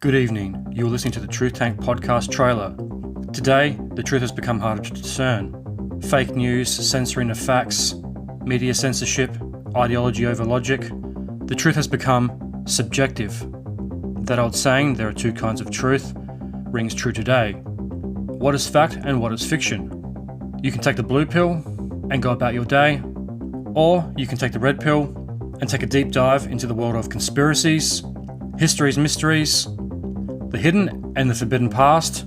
Good evening. You are listening to the Truth Tank podcast trailer. Today, the truth has become harder to discern. Fake news, censoring of facts, media censorship, ideology over logic. The truth has become subjective. That old saying, there are two kinds of truth, rings true today. What is fact and what is fiction? You can take the blue pill and go about your day, or you can take the red pill and take a deep dive into the world of conspiracies, history's mysteries, the hidden and the forbidden past,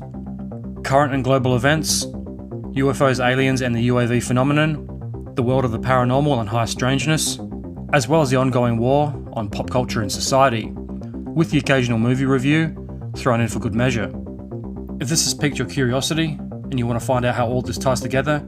current and global events, UFOs, aliens and the UAV phenomenon, the world of the paranormal and high strangeness, as well as the ongoing war on pop culture and society, with the occasional movie review thrown in for good measure. If this has piqued your curiosity and you want to find out how all this ties together,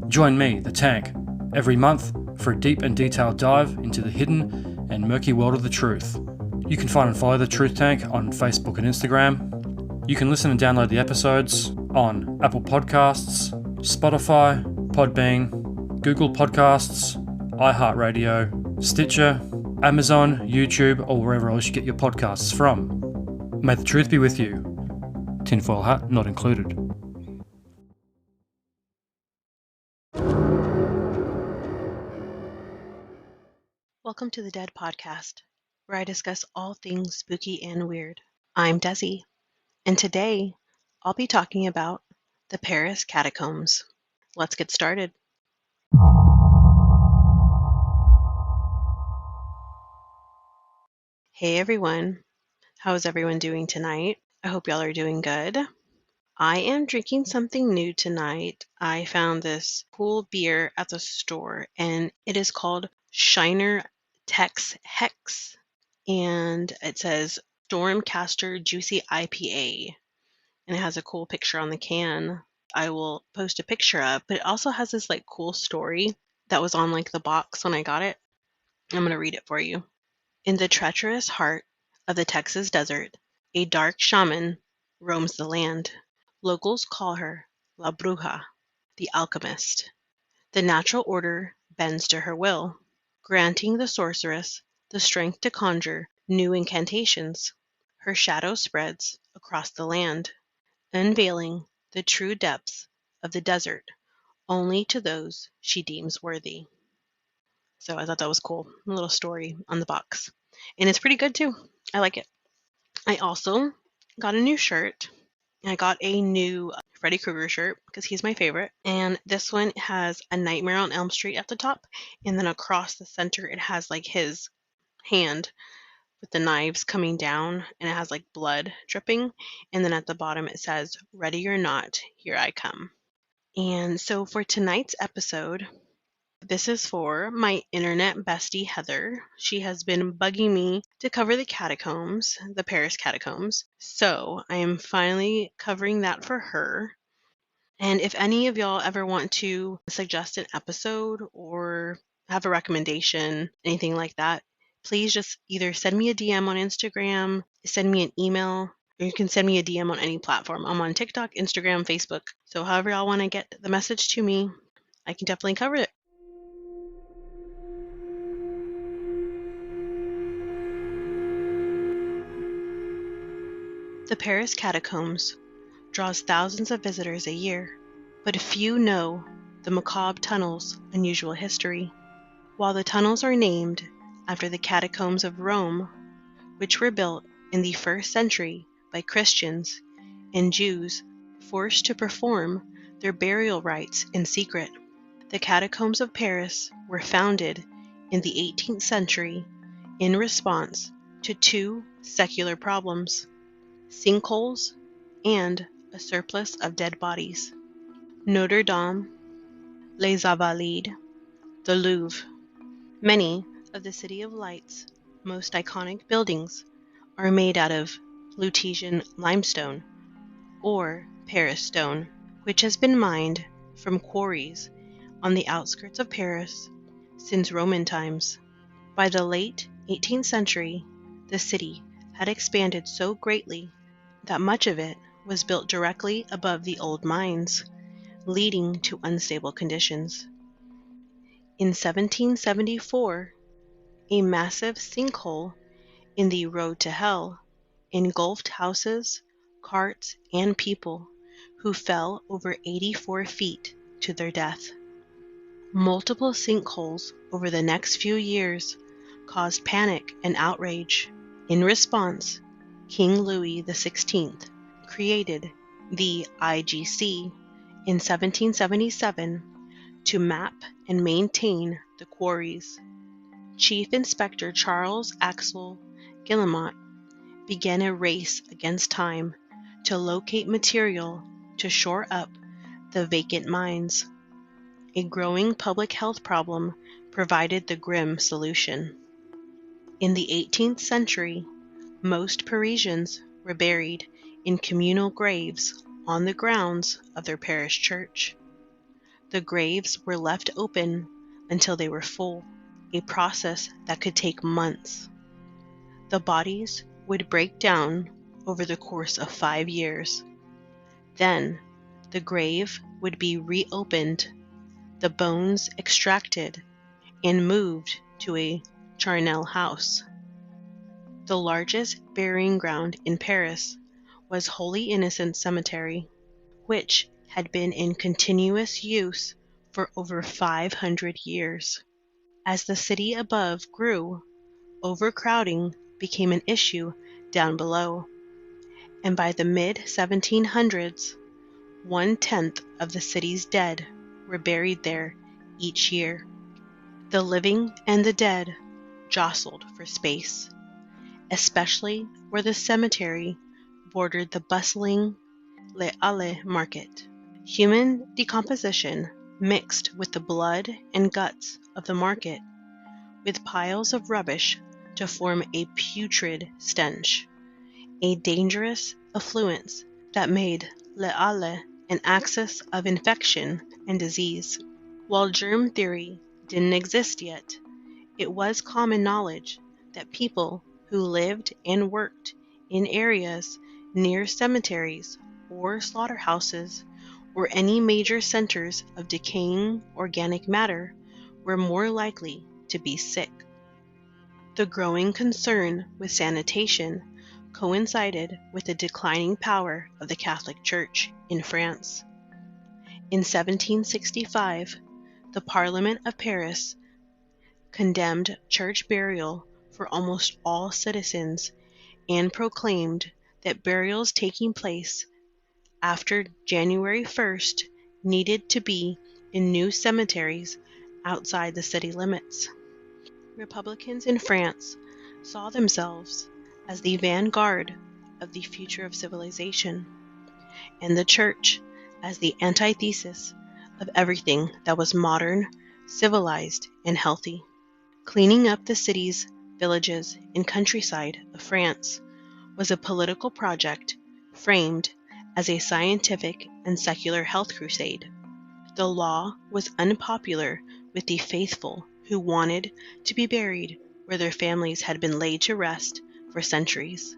join me, the Tank, every month for a deep and detailed dive into the hidden and murky world of the truth. You can find and follow the Truth Tank on Facebook and Instagram. You can listen and download the episodes on Apple Podcasts, Spotify, Podbean, Google Podcasts, iHeartRadio, Stitcher, Amazon, YouTube, or wherever else you get your podcasts from. May the truth be with you. Tinfoil hat not included. Welcome to the D.E.A.D podcast, where I discuss all things spooky and weird. I'm Desi, and today I'll be talking about the Paris Catacombs. Let's get started. Hey everyone, how is everyone doing tonight? I hope y'all are doing good. I am drinking something new tonight. I found this cool beer at the store, and it is called Shiner Tex Hex, and it says Stormcaster Juicy IPA, and it has a cool picture on the can. I will post a picture up, but it also has this like cool story that was on like the box when I got it. I'm going to read it for you. In the treacherous heart of the Texas desert, a dark shaman roams the land. Locals call her La Bruja, the alchemist. The natural order bends to her will, granting the sorceress the strength to conjure new incantations. Her shadow spreads across the land, unveiling the true depths of the desert only to those she deems worthy. So I thought that was cool. A little story on the box. And it's pretty good too. I like it. I also got a new shirt. I got a new Freddy Krueger shirt because he's my favorite. And this one has a Nightmare on Elm Street at the top. And then across the center, it has like his hand with the knives coming down. And it has like blood dripping. And then at the bottom, it says, "Ready or not, here I come." And so for tonight's episode, this is for my internet bestie, Heather. She has been bugging me to cover the catacombs, the Paris Catacombs. So I am finally covering that for her. And if any of y'all ever want to suggest an episode or have a recommendation, anything like that, please just either send me a DM on Instagram, send me an email, or you can send me a DM on any platform. I'm on TikTok, Instagram, Facebook. So however y'all want to get the message to me, I can definitely cover it. The Paris Catacombs draws thousands of visitors a year, but few know the macabre tunnel's unusual history. While the tunnels are named after the catacombs of Rome, which were built in the 1st century by Christians and Jews forced to perform their burial rites in secret, the catacombs of Paris were founded in the 18th century in response to two secular problems: sinkholes and a surplus of dead bodies. Notre Dame, Les Invalides, the Louvre. Many of the City of Light's most iconic buildings are made out of Lutetian limestone, or Paris stone, which has been mined from quarries on the outskirts of Paris since Roman times. By the late 18th century, the city had expanded so greatly that much of it was built directly above the old mines, leading to unstable conditions. In 1774, a massive sinkhole in the Road to Hell, engulfed houses, carts, and people who fell over 84 feet to their death. Multiple sinkholes over the next few years caused panic and outrage. In response, King Louis XVI created the IGC in 1777 to map and maintain the quarries. Chief Inspector Charles Axel Guillemot began a race against time to locate material to shore up the vacant mines. A growing public health problem provided the grim solution. In the 18th century, most Parisians were buried in communal graves on the grounds of their parish church. The graves were left open until they were full, a process that could take months. The bodies would break down over the course of 5 years. Then, the grave would be reopened, the bones extracted, and moved to a charnel house. The largest burying ground in Paris was Holy Innocents Cemetery, which had been in continuous use for over 500 years. As the city above grew, overcrowding became an issue down below, and by the mid-1700s, 1/10 of the city's dead were buried there each year. The living and the dead jostled for space, especially where the cemetery bordered the bustling Les Halles market. Human decomposition mixed with the blood and guts of the market, with piles of rubbish to form a putrid stench, a dangerous affluence that made Les Halles an axis of infection and disease. While germ theory didn't exist yet, it was common knowledge that people who lived and worked in areas near cemeteries or slaughterhouses or any major centers of decaying organic matter were more likely to be sick. The growing concern with sanitation coincided with the declining power of the Catholic Church in France. In 1765, the Parliament of Paris condemned church burial for almost all citizens and proclaimed that burials taking place after January 1st needed to be in new cemeteries outside the city limits. Republicans in France saw themselves as the vanguard of the future of civilization, and the church as the antithesis of everything that was modern, civilized, and healthy. Cleaning up the cities, villages, and countryside of France was a political project framed as a scientific and secular health crusade. The law was unpopular with the faithful who wanted to be buried where their families had been laid to rest for centuries.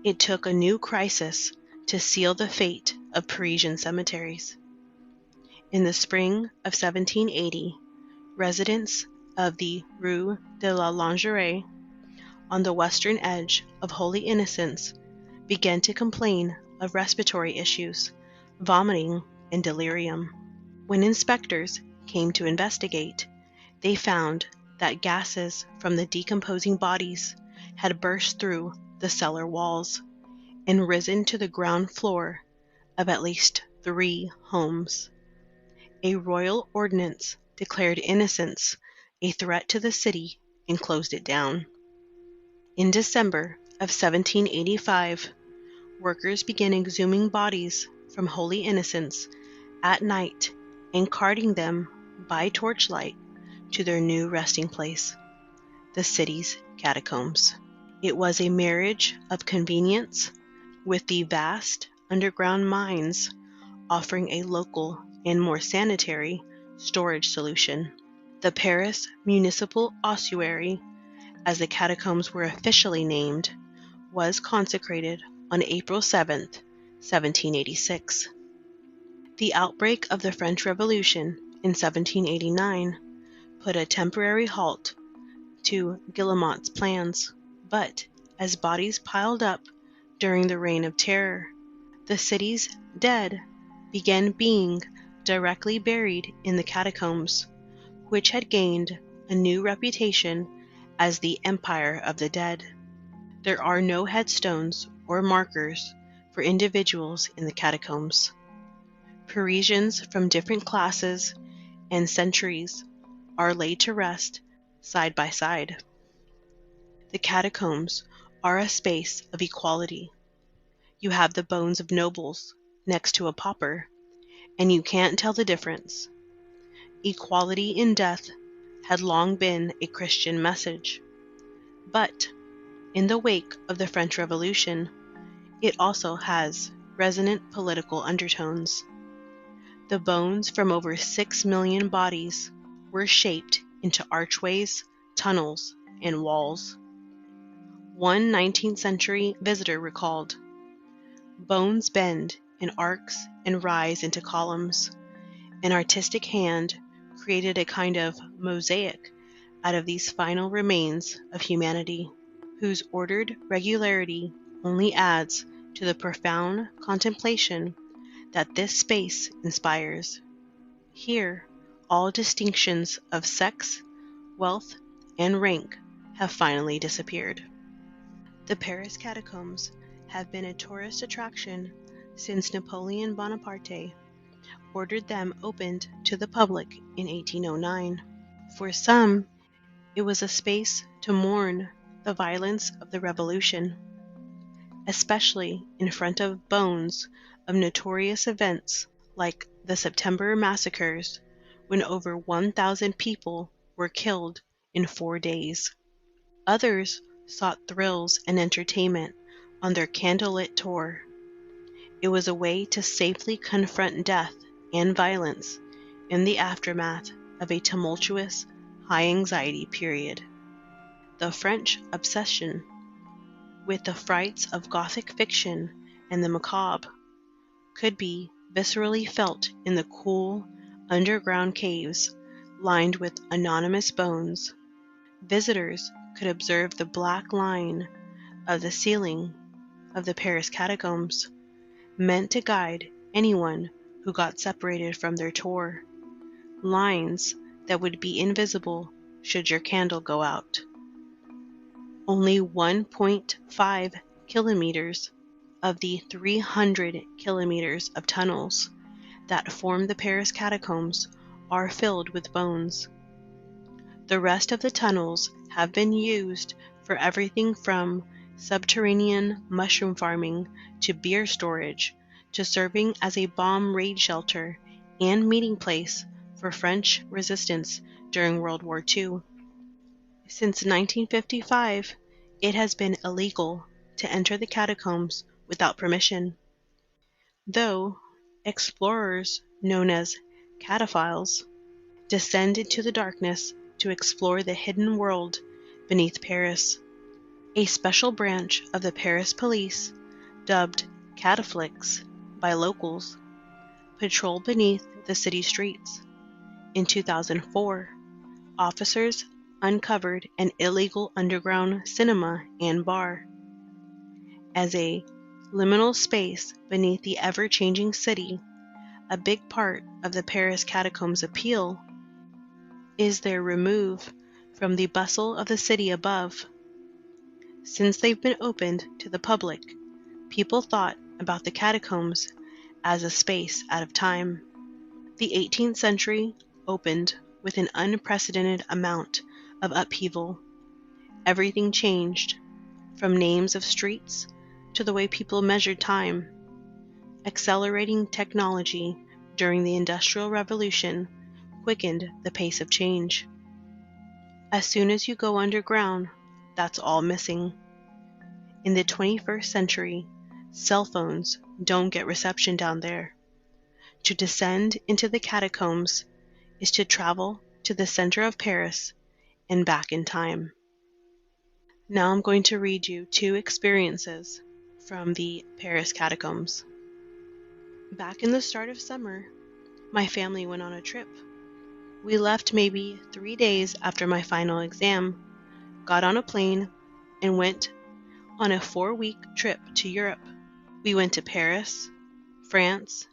It took a new crisis to seal the fate of Parisian cemeteries. In the spring of 1780, residents of the Rue de la Lingerie, on the western edge of Holy Innocents, began to complain of respiratory issues, vomiting, and delirium. When inspectors came to investigate, they found that gases from the decomposing bodies had burst through the cellar walls and risen to the ground floor of at least 3 homes. A royal ordinance declared Innocents a threat to the city and closed it down. In December of 1785, workers began exhuming bodies from Holy Innocents at night and carting them by torchlight to their new resting place, the city's catacombs. It was a marriage of convenience with the vast underground mines offering a local and more sanitary storage solution. The Paris Municipal Ossuary, as the catacombs were officially named, was consecrated on April 7, 1786. The outbreak of the French Revolution in 1789 put a temporary halt to Guillemot's plans, but as bodies piled up During the Reign of Terror, the city's dead began being directly buried in the catacombs, which had gained a new reputation as the Empire of the Dead. There are no headstones or markers for individuals in the catacombs. Parisians from different classes and centuries are laid to rest side by side. The catacombs are a space of equality. You have the bones of nobles next to a pauper, and you can't tell the difference. Equality in death had long been a Christian message, but in the wake of the French Revolution, it also has resonant political undertones. The bones from over 6 million bodies were shaped into archways, tunnels, and walls. One 19th century visitor recalled, "Bones bend in arcs and rise into columns. An artistic hand created a kind of mosaic out of these final remains of humanity, whose ordered regularity only adds to the profound contemplation that this space inspires. Here, all distinctions of sex, wealth, and rank have finally disappeared." The Paris Catacombs have been a tourist attraction since Napoleon Bonaparte ordered them opened to the public in 1809. For some, it was a space to mourn the violence of the Revolution, especially in front of bones of notorious events like the September massacres, when over 1,000 people were killed in 4 days. Others sought thrills and entertainment on their candlelit tour. It was a way to safely confront death and violence in the aftermath of a tumultuous, high-anxiety period. The French obsession with the frights of Gothic fiction and the macabre could be viscerally felt in the cool, underground caves lined with anonymous bones. Visitors could observe the black line of the ceiling of the Paris Catacombs, meant to guide anyone who got separated from their tour, lines that would be invisible should your candle go out. Only 1.5 kilometers of the 300 kilometers of tunnels that form the Paris Catacombs are filled with bones. The rest of the tunnels have been used for everything from subterranean mushroom farming to beer storage to serving as a bomb raid shelter and meeting place for French resistance during World War II. Since 1955, it has been illegal to enter the catacombs without permission, though explorers known as cataphiles descend into the darkness to explore the hidden world beneath Paris. A special branch of the Paris police, dubbed cataphlets by locals, patrol beneath the city streets. In 2004, officers uncovered an illegal underground cinema and bar. As a liminal space beneath the ever-changing city, a big part of the Paris Catacombs' appeal is their remove from the bustle of the city above. Since they've been opened to the public, people thought about the catacombs as a space out of time. The 18th century opened with an unprecedented amount of upheaval. Everything changed, from names of streets to the way people measured time. Accelerating technology during the Industrial Revolution quickened the pace of change. As soon as you go underground, that's all missing. In the 21st century, cell phones don't get reception down there. To descend into the catacombs is to travel to the center of Paris and back in time. Now I'm going to read you 2 experiences from the Paris Catacombs. Back in the start of summer, my family went on a trip. We left maybe 3 days after my final exam, got on a plane, and went on a 4-week trip to Europe. We went to Paris, France,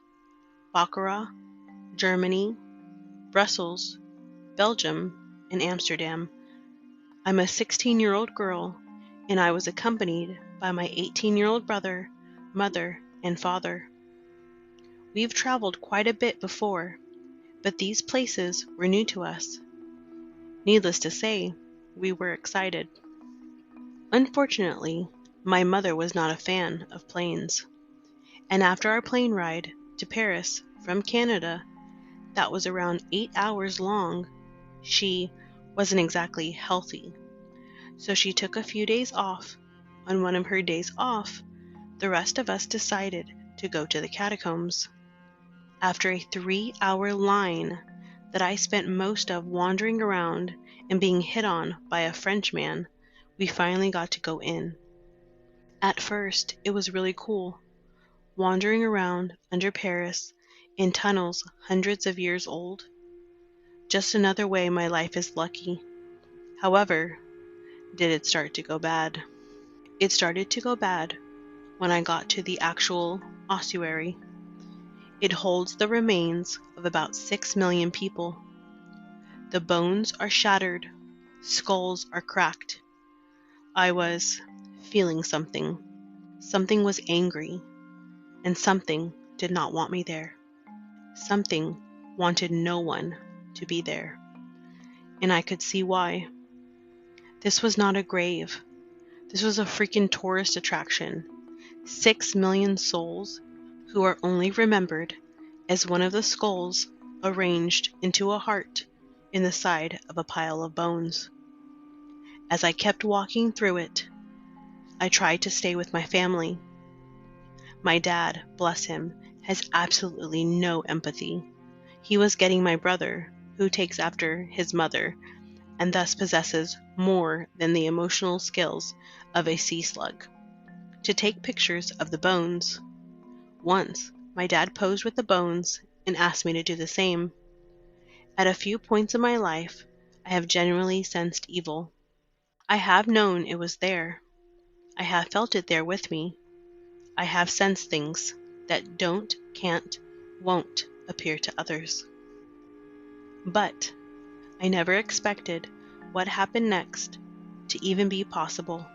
Baccarat, Germany, Brussels, Belgium, and Amsterdam. I'm a 16-year-old girl, and I was accompanied by my 18-year-old brother, mother, and father. We've traveled quite a bit before, but these places were new to us. Needless to say, we were excited. Unfortunately, my mother was not a fan of planes, and after our plane ride to Paris from Canada, that was around 8 hours long, she wasn't exactly healthy. So she took a few days off. On one of her days off, the rest of us decided to go to the catacombs. After a 3-hour line that I spent most of wandering around and being hit on by a Frenchman, we finally got to go in. At first, it was really cool, wandering around under Paris in tunnels hundreds of years old. Just another way my life is lucky. However, did it start to go bad? It started to go bad when I got to the actual ossuary. It holds the remains of about 6 million people. The bones are shattered, skulls are cracked. I was feeling something. Something was angry, and something did not want me there. Something wanted no one to be there, and I could see why. This was not a grave. This was a freaking tourist attraction. 6 million souls who are only remembered as one of the skulls arranged into a heart in the side of a pile of bones. As I kept walking through it, I tried to stay with my family. My dad, bless him, has absolutely no empathy. He was getting my brother, who takes after his mother, and thus possesses more than the emotional skills of a sea slug, to take pictures of the bones. Once, my dad posed with the bones and asked me to do the same. At a few points in my life, I have genuinely sensed evil. I have known it was there. I have felt it there with me. I have sensed things that don't, can't, won't appear to others. But I never expected what happened next to even be possible.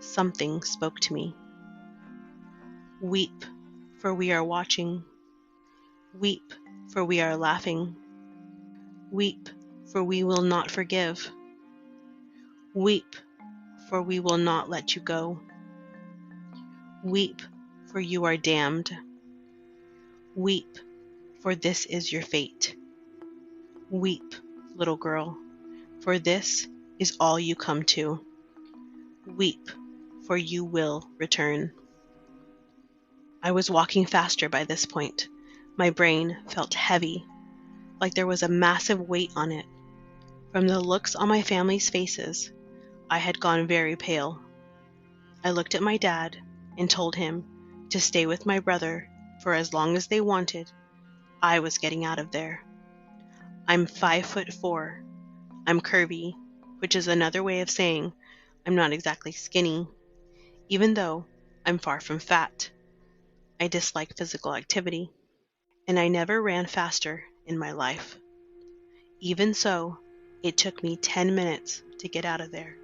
Something spoke to me. Weep, for we are watching. Weep, for we are laughing. Weep, for we will not forgive. Weep, for we will not let you go. Weep, for you are damned. Weep, for this is your fate. Weep, little girl, for this is all you come to. Weep, for you will return. I was walking faster by this point. My brain felt heavy, like there was a massive weight on it. From the looks on my family's faces, I had gone very pale. I looked at my dad and told him to stay with my brother for as long as they wanted. I was getting out of there. I'm 5'4". I'm curvy, which is another way of saying I'm not exactly skinny, even though I'm far from fat. I dislike physical activity, and I never ran faster in my life. Even so, it took me 10 minutes to get out of there.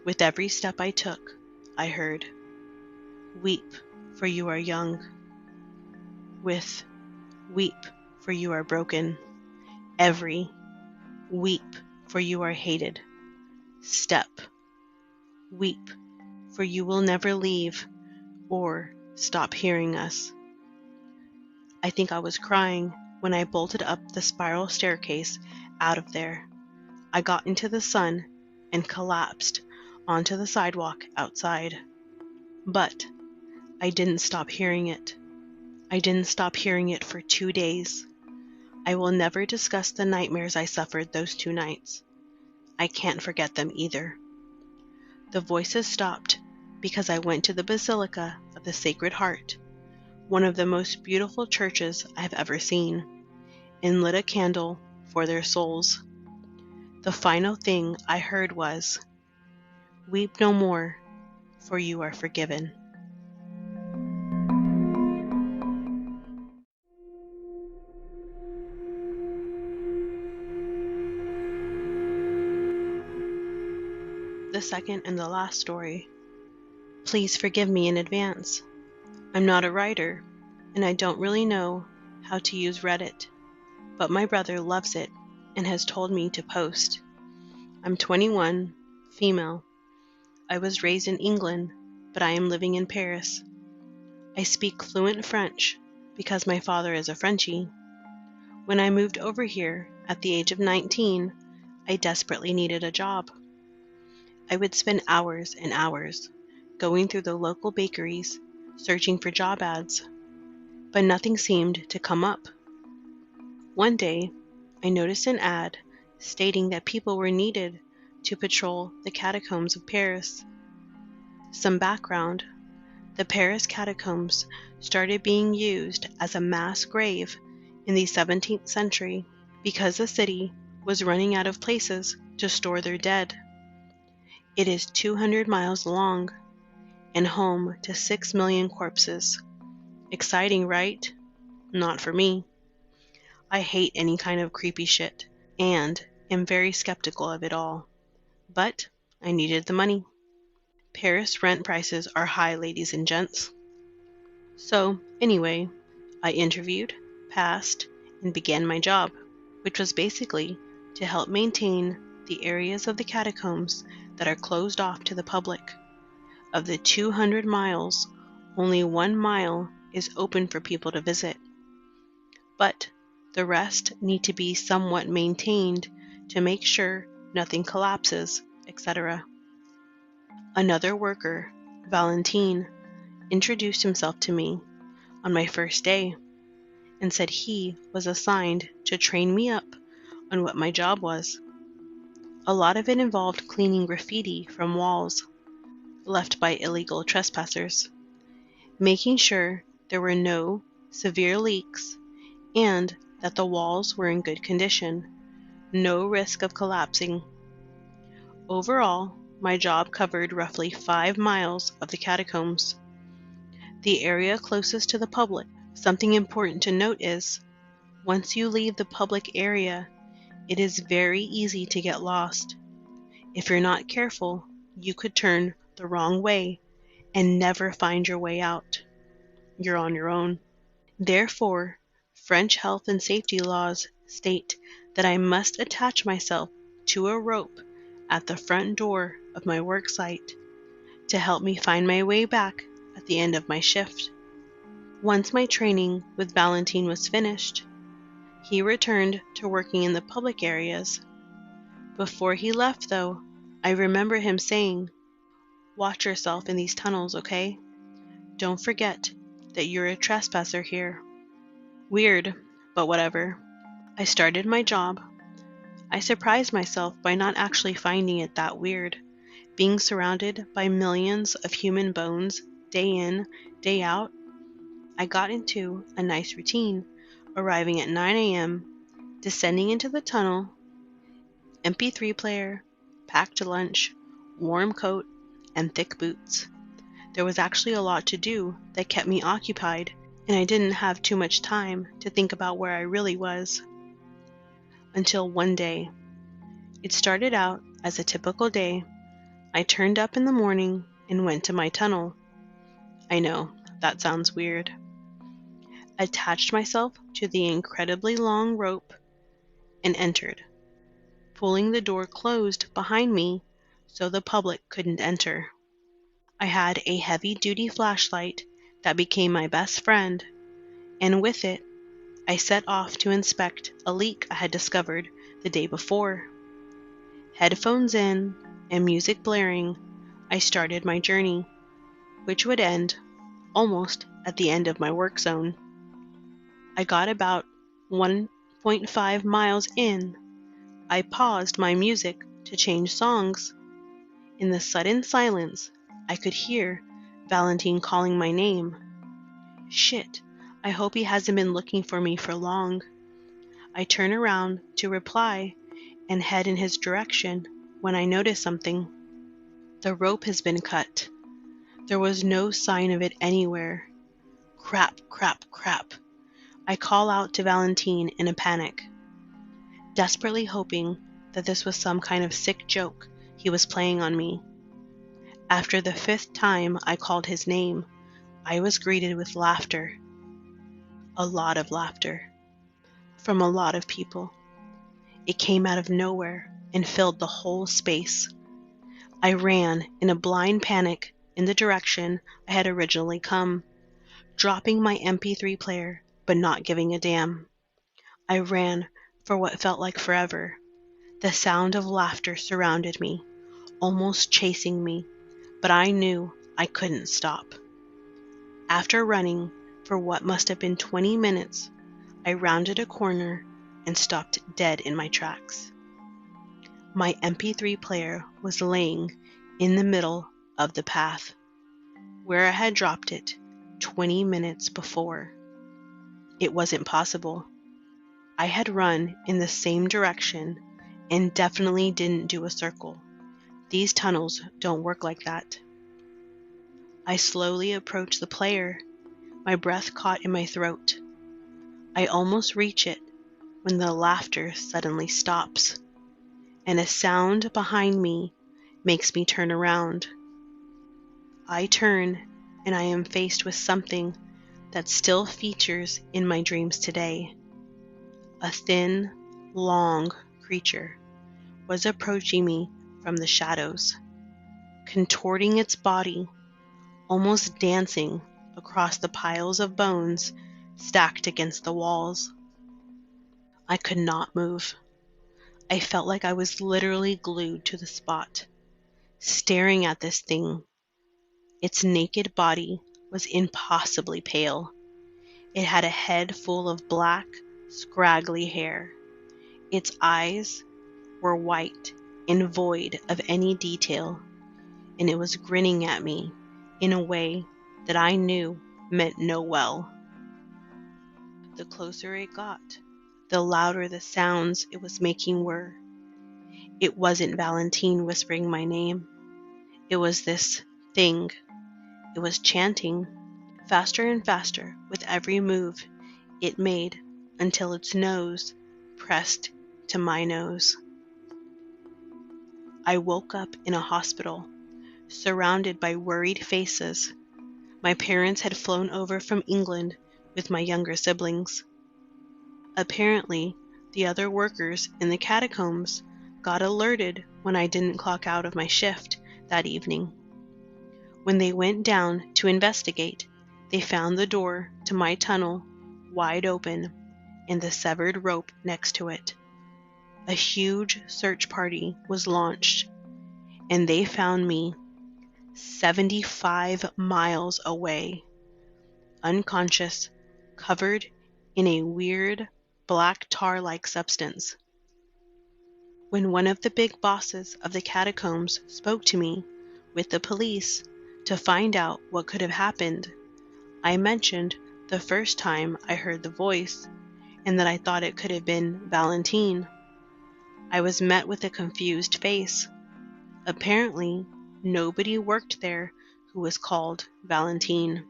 With every step I took, I heard, "Weep, for you are young." With, "Weep, for you are broken." Every, "Weep, for you are hated." Step, "Weep, for you will never leave or stop hearing us." I think I was crying when I bolted up the spiral staircase out of there. I got into the sun and collapsed onto the sidewalk outside. But I didn't stop hearing it. I didn't stop hearing it for 2 days. I will never discuss the nightmares I suffered those 2 nights. I can't forget them either. The voices stopped because I went to the Basilica of the Sacred Heart, one of the most beautiful churches I have ever seen, and lit a candle for their souls. The final thing I heard was, "Weep no more, for you are forgiven. The second and the last story. Please forgive me in advance. I'm not a writer, and I don't really know how to use Reddit, but my brother loves it and has told me to post. I'm 21, female. I was raised in England, but I am living in Paris. I speak fluent French because my father is a Frenchie. When I moved over here at the age of 19, I desperately needed a job. I would spend hours and hours going through the local bakeries searching for job ads, but nothing seemed to come up. One day, I noticed an ad stating that people were needed to patrol the catacombs of Paris. Some background: the Paris Catacombs started being used as a mass grave in the 17th century because the city was running out of places to store their dead. It is 200 miles long and home to 6 million corpses. Exciting, right? Not for me. I hate any kind of creepy shit and am very skeptical of it all. But I needed the money. Paris rent prices are high, ladies and gents. So, anyway, I interviewed, passed, and began my job, which was basically to help maintain the areas of the catacombs that are closed off to the public. Of the 200 miles, only 1 mile is open for people to visit. But the rest need to be somewhat maintained to make sure nothing collapses, etc. Another worker, Valentine, introduced himself to me on my first day and said he was assigned to train me up on what my job was. A lot of it involved cleaning graffiti from walls left by illegal trespassers, making sure there were no severe leaks and that the walls were in good condition, no risk of collapsing. Overall, my job covered roughly 5 miles of the catacombs, the area closest to the public. Something important to note is, once you leave the public area, it is very easy to get lost. If you're not careful, you could turn the wrong way and never find your way out. You're on your own. Therefore, French health and safety laws state that I must attach myself to a rope at the front door of my work site to help me find my way back at the end of my shift. Once my training with Valentine was finished, he returned to working in the public areas. Before he left, though, I remember him saying, "Watch yourself in these tunnels, okay? Don't forget that you're a trespasser here." Weird, but whatever. I started my job. I surprised myself by not actually finding it that weird, being surrounded by millions of human bones day in, day out. I got into a nice routine, arriving at 9 a.m., descending into the tunnel, MP3 player, packed lunch, warm coat, and thick boots. There was actually a lot to do that kept me occupied, and I didn't have too much time to think about where I really was. Until one day. It started out as a typical day. I turned up in the morning and went to my tunnel. I know, that sounds weird. Attached myself to the incredibly long rope and entered, pulling the door closed behind me so the public couldn't enter. I had a heavy-duty flashlight that became my best friend, and with it, I set off to inspect a leak I had discovered the day before. Headphones in and music blaring, I started my journey, which would end almost at the end of my work zone. I got about 1.5 miles in. I paused my music to change songs. In the sudden silence, I could hear Valentine calling my name. Shit, I hope he hasn't been looking for me for long. I turn around to reply and head in his direction when I notice something. The rope has been cut. There was no sign of it anywhere. Crap, crap, crap. I call out to Valentine in a panic, desperately hoping that this was some kind of sick joke he was playing on me. After the 5th time I called his name, I was greeted with laughter. A lot of laughter. From a lot of people. It came out of nowhere and filled the whole space. I ran in a blind panic in the direction I had originally come, dropping my MP3 player, but not giving a damn. I ran for what felt like forever. The sound of laughter surrounded me, almost chasing me, but I knew I couldn't stop. After running for what must have been 20 minutes, I rounded a corner and stopped dead in my tracks. My MP3 player was laying in the middle of the path, where I had dropped it 20 minutes before. It wasn't possible. I had run in the same direction and definitely didn't do a circle. These tunnels don't work like that. I slowly approached the player, my breath caught in my throat. I almost reach it when the laughter suddenly stops, and a sound behind me makes me turn around. I turn, and I am faced with something that still features in my dreams today. A thin, long creature was approaching me from the shadows, contorting its body, almost dancing across the piles of bones stacked against the walls. I could not move. I felt like I was literally glued to the spot, staring at this thing. Its naked body was impossibly pale. It had a head full of black, scraggly hair. Its eyes were white and void of any detail, and it was grinning at me in a way that I knew meant no well. The closer it got, the louder the sounds it was making were. It wasn't Valentine whispering my name. It was this thing. It was chanting, faster and faster with every move it made until its nose pressed to my nose. I woke up in a hospital, surrounded by worried faces. My parents had flown over from England with my younger siblings. Apparently, the other workers in the catacombs got alerted when I didn't clock out of my shift that evening. When they went down to investigate, they found the door to my tunnel wide open and the severed rope next to it. A huge search party was launched, and they found me 75 miles away, unconscious, covered in a weird black tar-like substance. When one of the big bosses of the catacombs spoke to me with the police to find out what could have happened, I mentioned the first time I heard the voice and that I thought it could have been Valentine. I was met with a confused face. Apparently, nobody worked there who was called Valentine.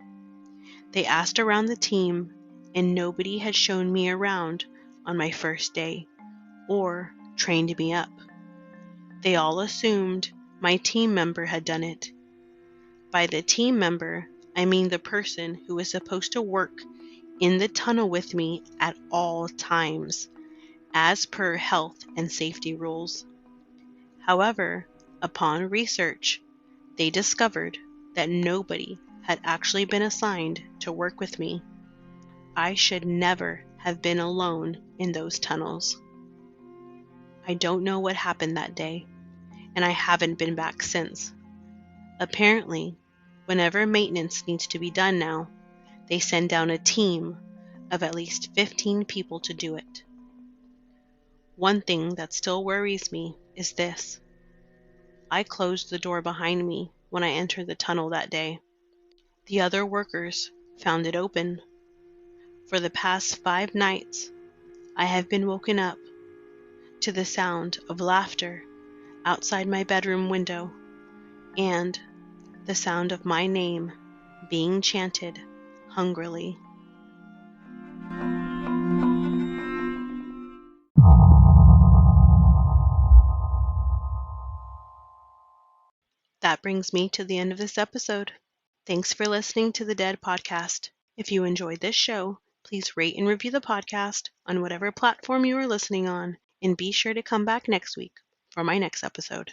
They asked around the team, and nobody had shown me around on my first day or trained me up. They all assumed my team member had done it. By the team member, I mean the person who was supposed to work in the tunnel with me at all times, as per health and safety rules. However, upon research, they discovered that nobody had actually been assigned to work with me. I should never have been alone in those tunnels. I don't know what happened that day, and I haven't been back since. Apparently, whenever maintenance needs to be done now, they send down a team of at least 15 people to do it. One thing that still worries me is this. I closed the door behind me when I entered the tunnel that day. The other workers found it open. For the past 5 nights, I have been woken up to the sound of laughter outside my bedroom window, and the sound of my name being chanted hungrily. That brings me to the end of this episode. Thanks for listening to the D.E.A.D podcast. If you enjoyed this show, please rate and review the podcast on whatever platform you are listening on, and be sure to come back next week for my next episode.